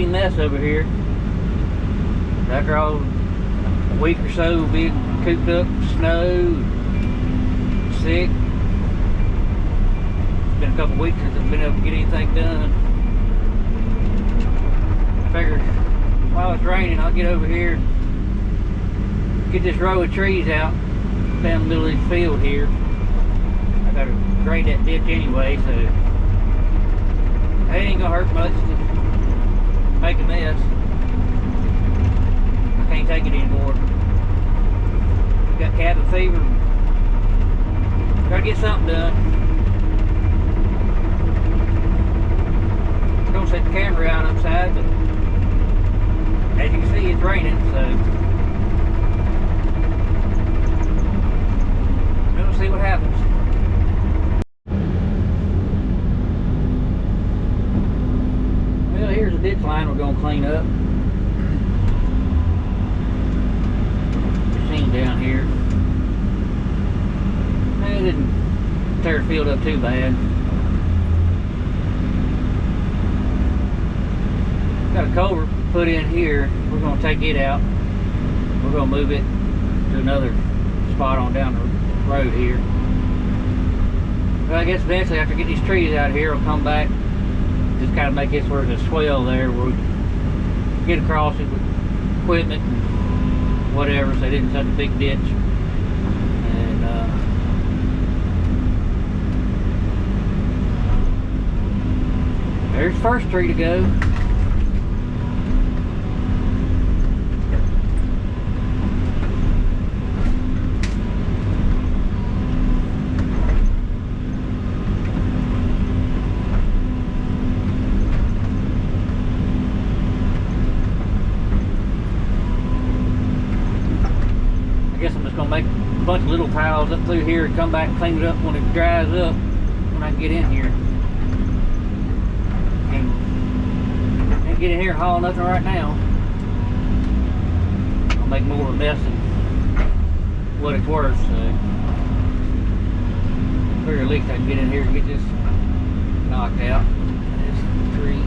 bloody mess over here. After all, a week or so being cooped up, snow, sick. It's been a couple weeks since I've been able to get anything done. I figured while it's raining, I'll get over here, get this row of trees out down the middle of this field here. I gotta grade that ditch anyway, so it ain't gonna hurt much to make a mess. I can't take it anymore. Got cabin fever. Gotta get something done. I'm gonna set the camera out outside, but as you can see, it's raining, so we'll see what happens. Well, here's a ditch line we're gonna clean up. Machine down here. It didn't tear the field up too bad. Got a culvert put in here. We're gonna take it out. We're gonna move it to another spot on down the road here. But I guess eventually after I get these trees out here, I'll come back, just kind of make this where there's a swell there where we get across it with equipment and whatever, so it isn't such a big ditch. And there's the first tree to go. Make a bunch of little piles up through here and come back and clean it up when it dries up, when I get in here. And can't get in here and haul nothing right now. I'll make more of a mess than what it's worth, so figure at least I can get in here and get this knocked out. This tree.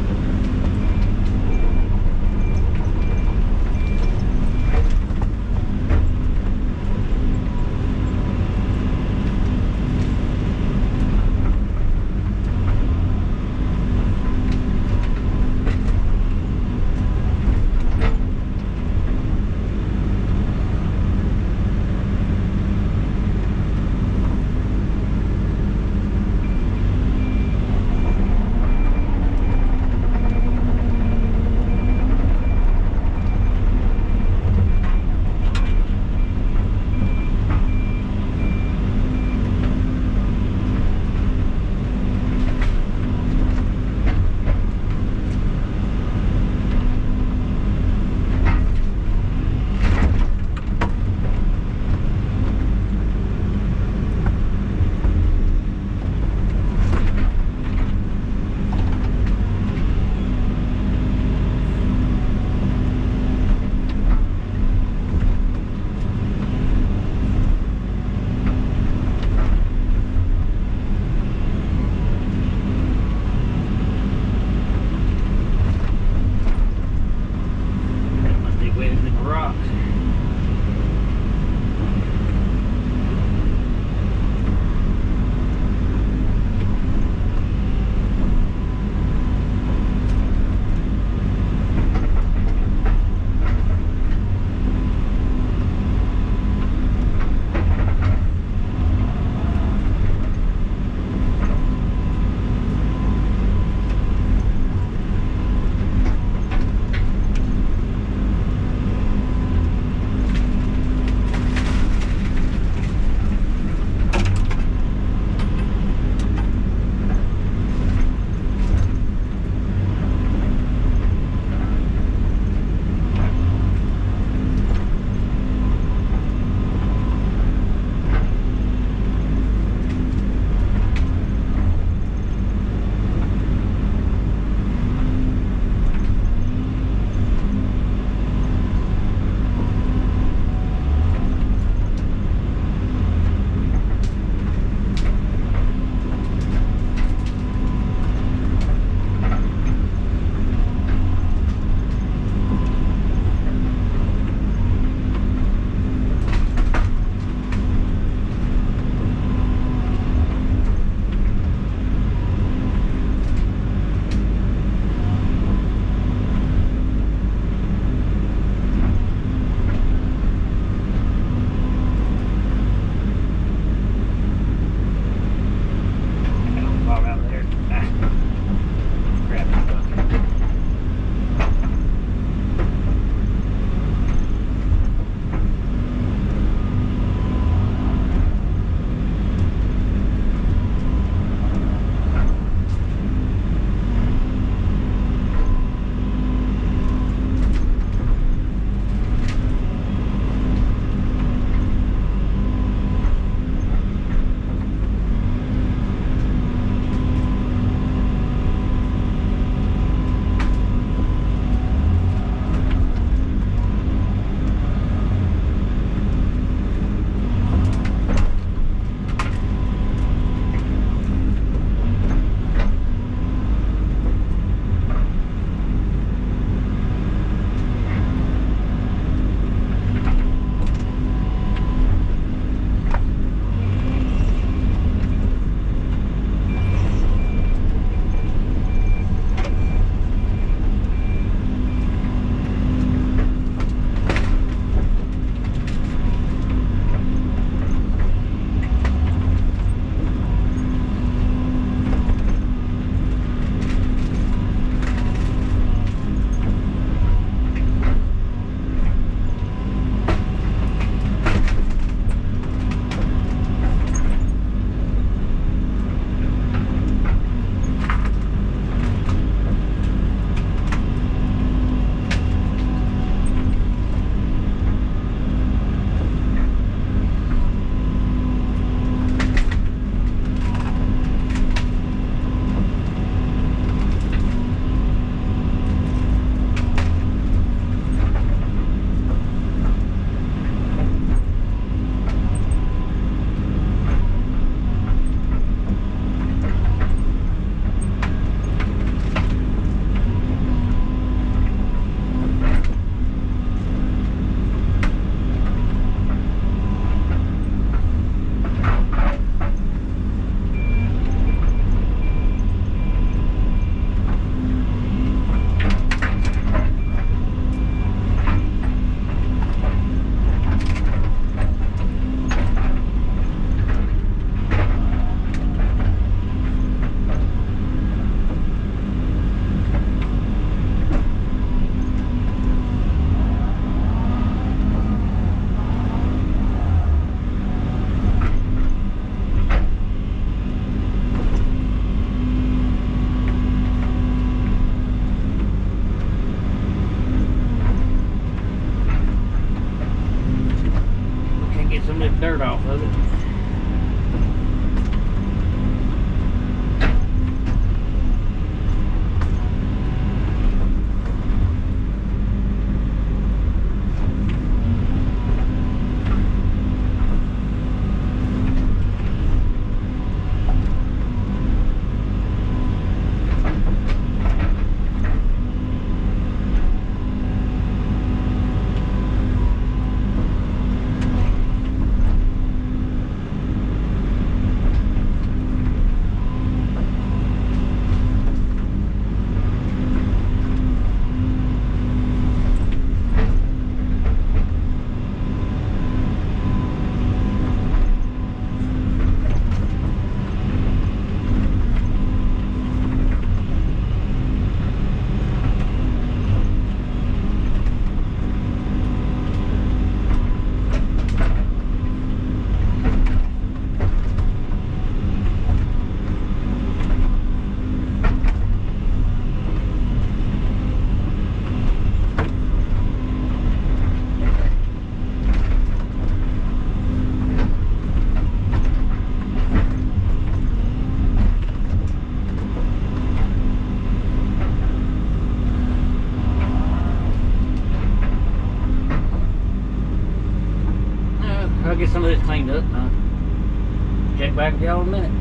some of this cleaned up. Check back with y'all in a minute.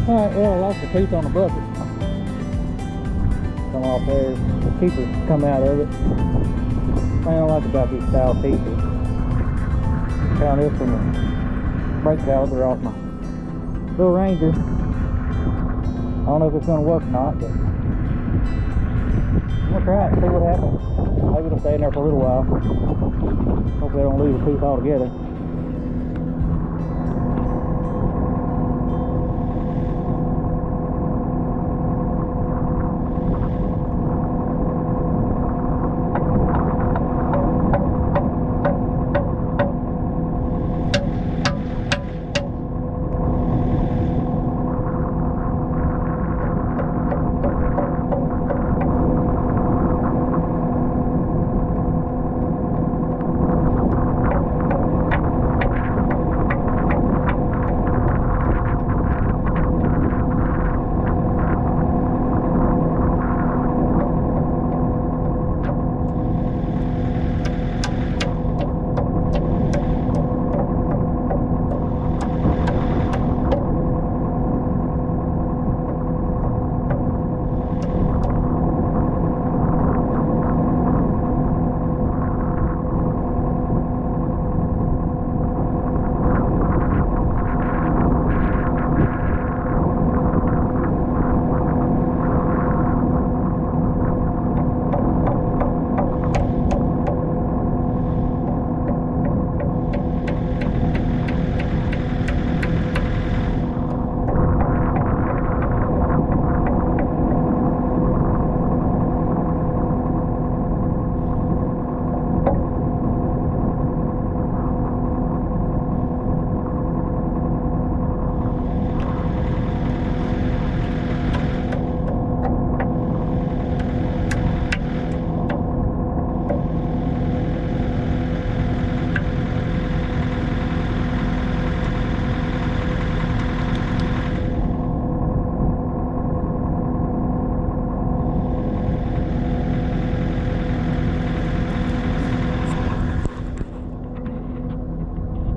Alright, well, I lost the tooth on the bucket. Come off there, the keepers come out of it. I don't like about these style teeth. Found this from the brake caliper off my little Ranger. I don't know if it's going to work or not, but I'm going to try it and see what happens. Maybe it'll stay in there for a little while. Hopefully I don't lose the tooth altogether.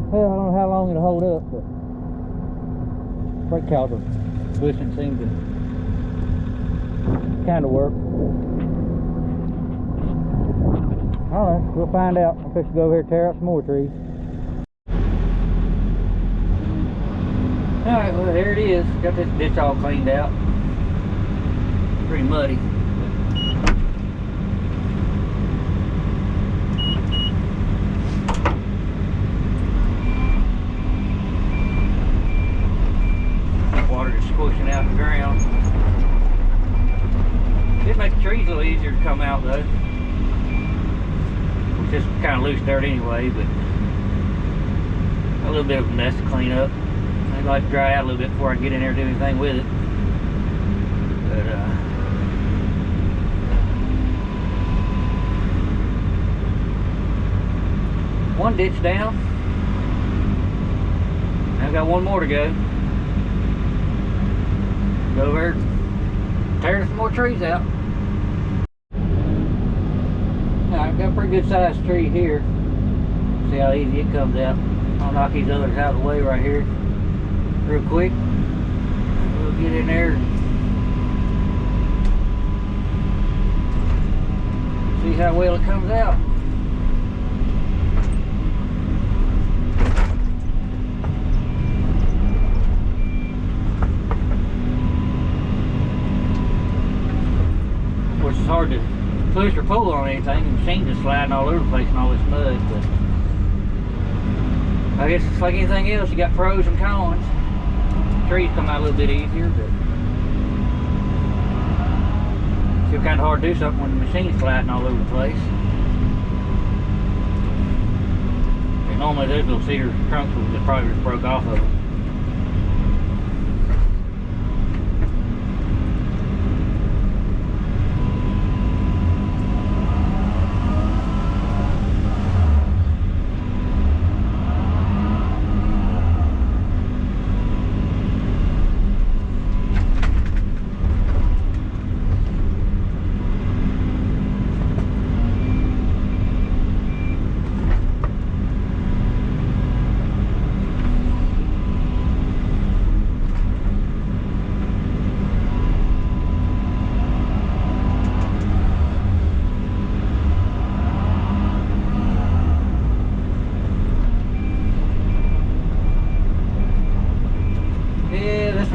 Well, I don't know how long it'll hold up, but brake caliper bushing seemed to kind of work. I don't know. We'll find out. I'm fixing to go over here and tear out some more trees. Alright, well there it is. Got this ditch all cleaned out. Pretty muddy. Water just squishing out the ground. It'd make the trees a little easier to come out though. It's just kind of loose dirt anyway, but a little bit of a mess to clean up. I'd like to dry out a little bit before I get in there and do anything with it. But one ditch down. I've got one more to go. Go over there, tear some more trees out. Now, I've got a pretty good sized tree here. See how easy it comes out. I'll knock these others out of the way right here real quick. We'll get in there and see how well it comes out. Of course, it's hard to push or pull on anything. The machine's just sliding all over the place in all this mud, but I guess it's like anything else, you got pros and cons. Trees come out a little bit easier, but it's still kind of hard to do something when the machine's sliding all over the place. And normally those little cedar trunks that probably just broke off of them.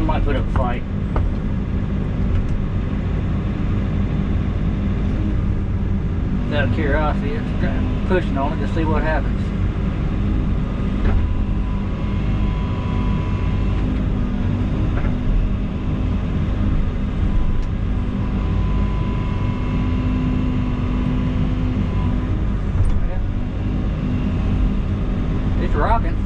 Might put up a fight. Out of curiosity, just pushing on it to see what happens. It's rocking.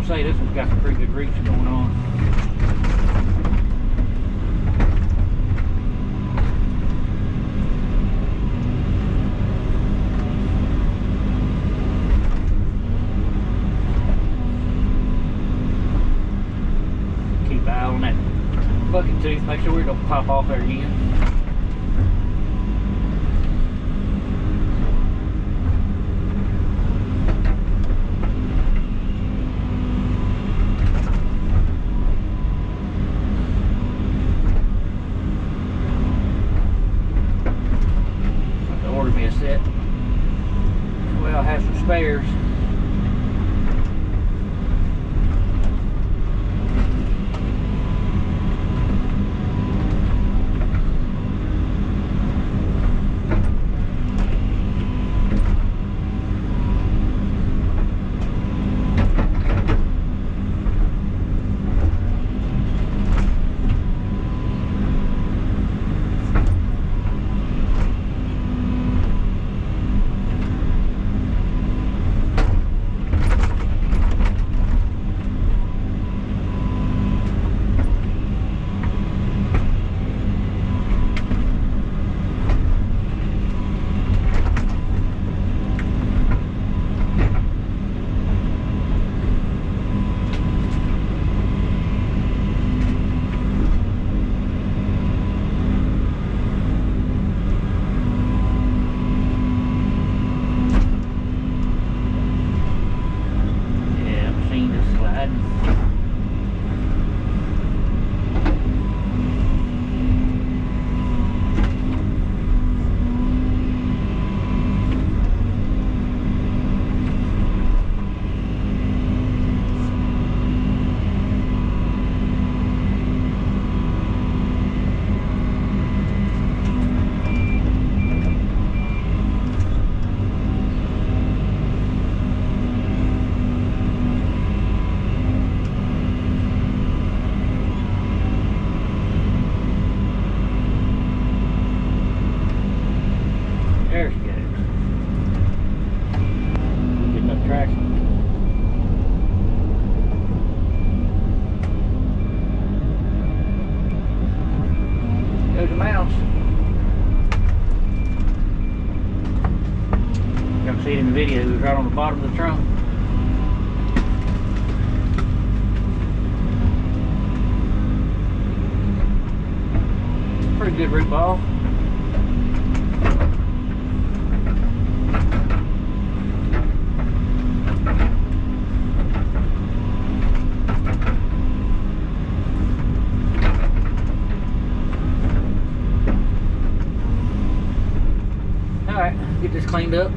Say this one's got some pretty good reach going on. Keep an eye on that bucket tooth, make sure it don't pop off there again. Set. Well, I have some spares. screws right on the bottom of the trunk. Pretty good root ball. Alright, get this cleaned up.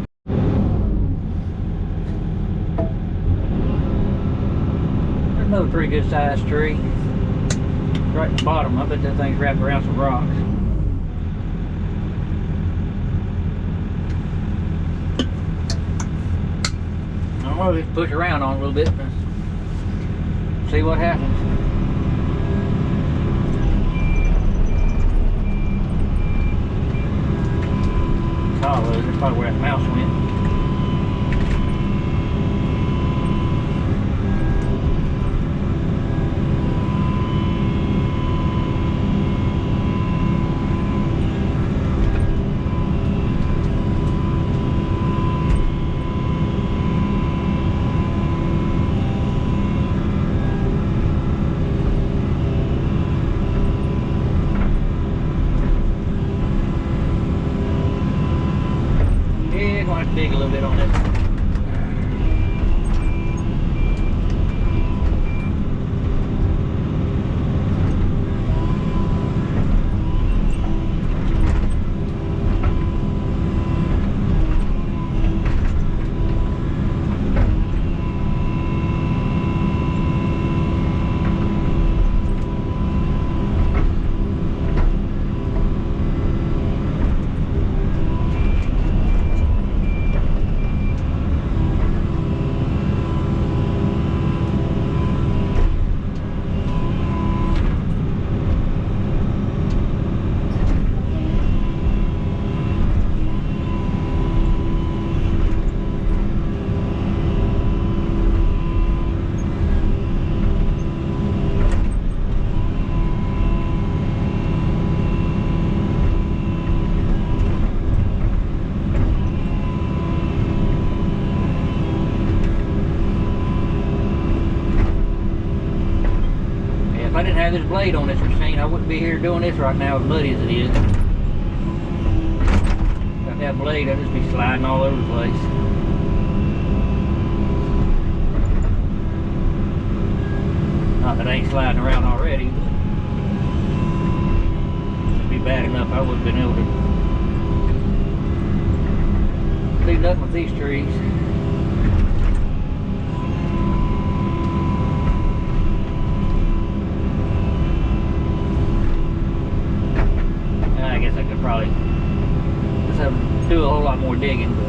There's another pretty good sized tree. Right at the bottom. I bet that thing's wrapped around some rocks. I don't know, just push around on it a little bit. See what happens. Oh, that's probably where that mouse went. Dig a little bit on this. If I didn't have this blade on this machine, I wouldn't be here doing this right now as muddy as it is. Without that blade, I'd just be sliding all over the place. Not that I ain't sliding around already, but it'd be bad enough I wouldn't have been able to do nothing with these trees. I guess I could probably just have to do a whole lot more digging, but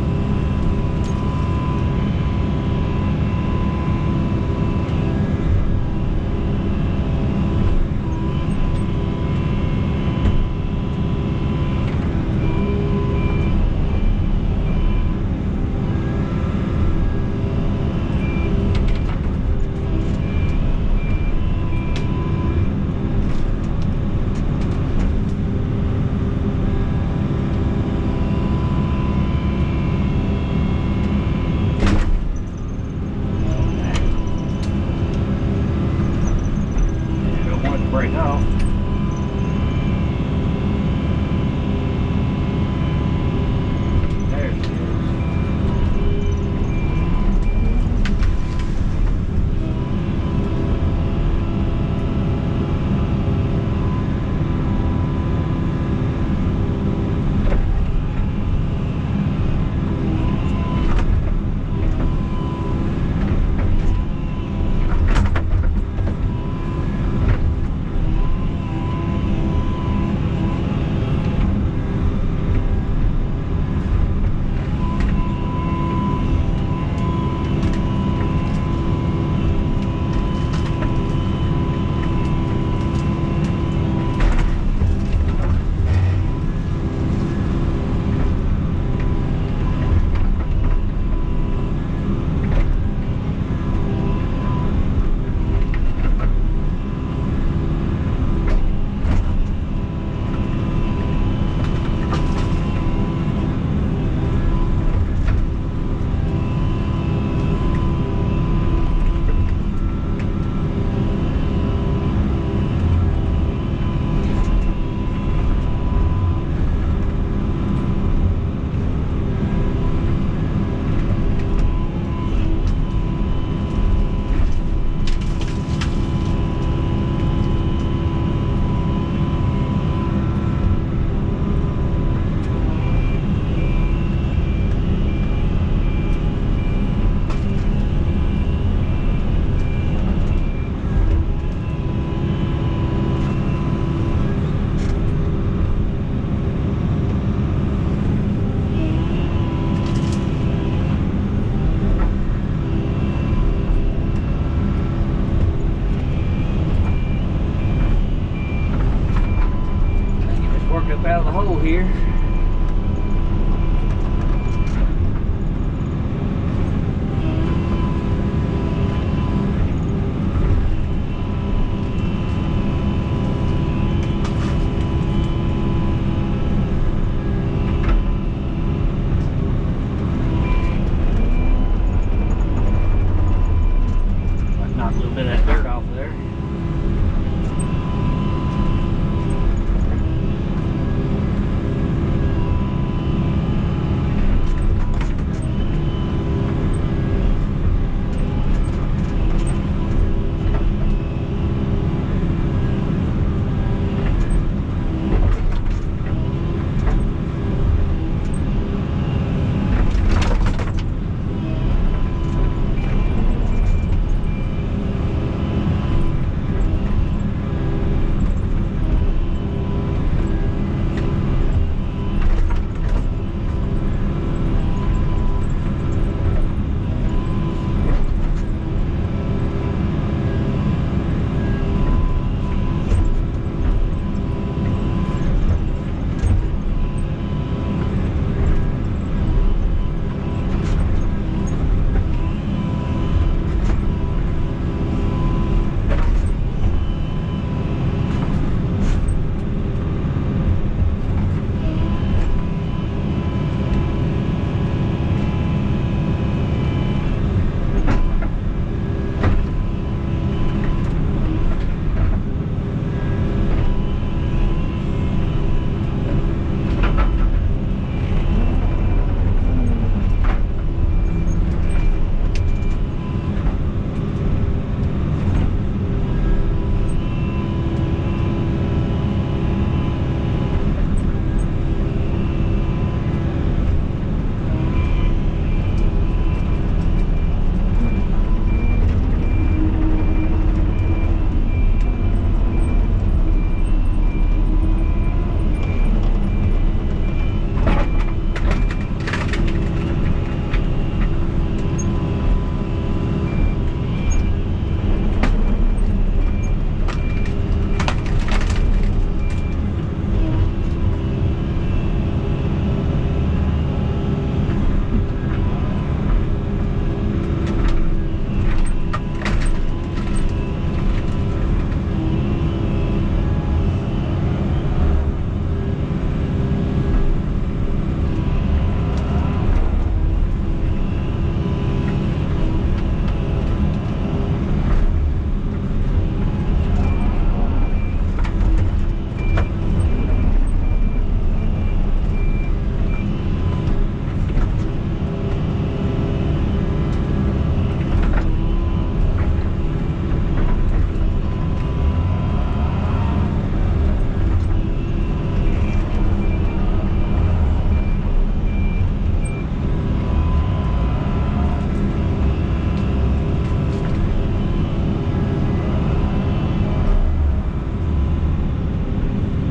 up out of the hole here. Knock a little bit of that dirt off of there.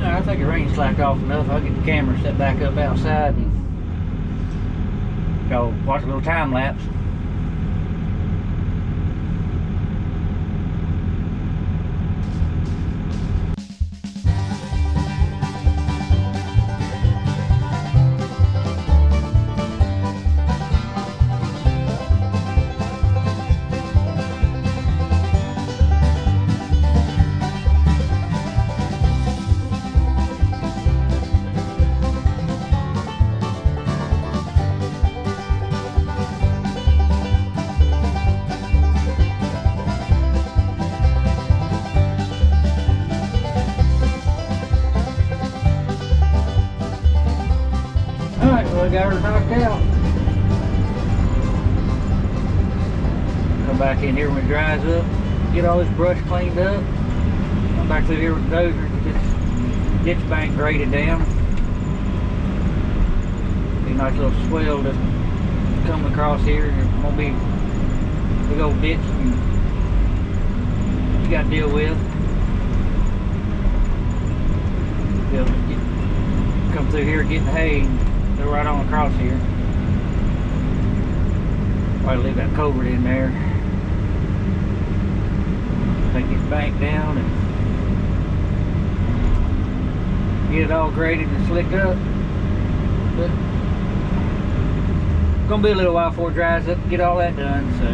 I think the rain slacked off enough. I'll get the camera set back up outside and go watch a little time lapse. I got her knocked out. Come back in here when it dries up, get all this brush cleaned up. Come back through here with the dozer, get this ditch bank graded down. Be a nice little swell just coming across here. There's gonna be big old ditch you got to deal with. They'll just come through here, get the hay. They're right on across here. Probably leave that culvert in there. Take this bank down and get it all graded and slicked up. But it's gonna be a little while before it dries up, get all that done, so.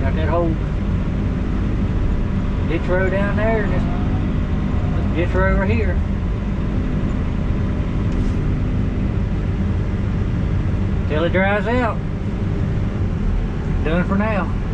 Got that whole ditch row down there and this ditch row over here. Till it dries out. Done for now.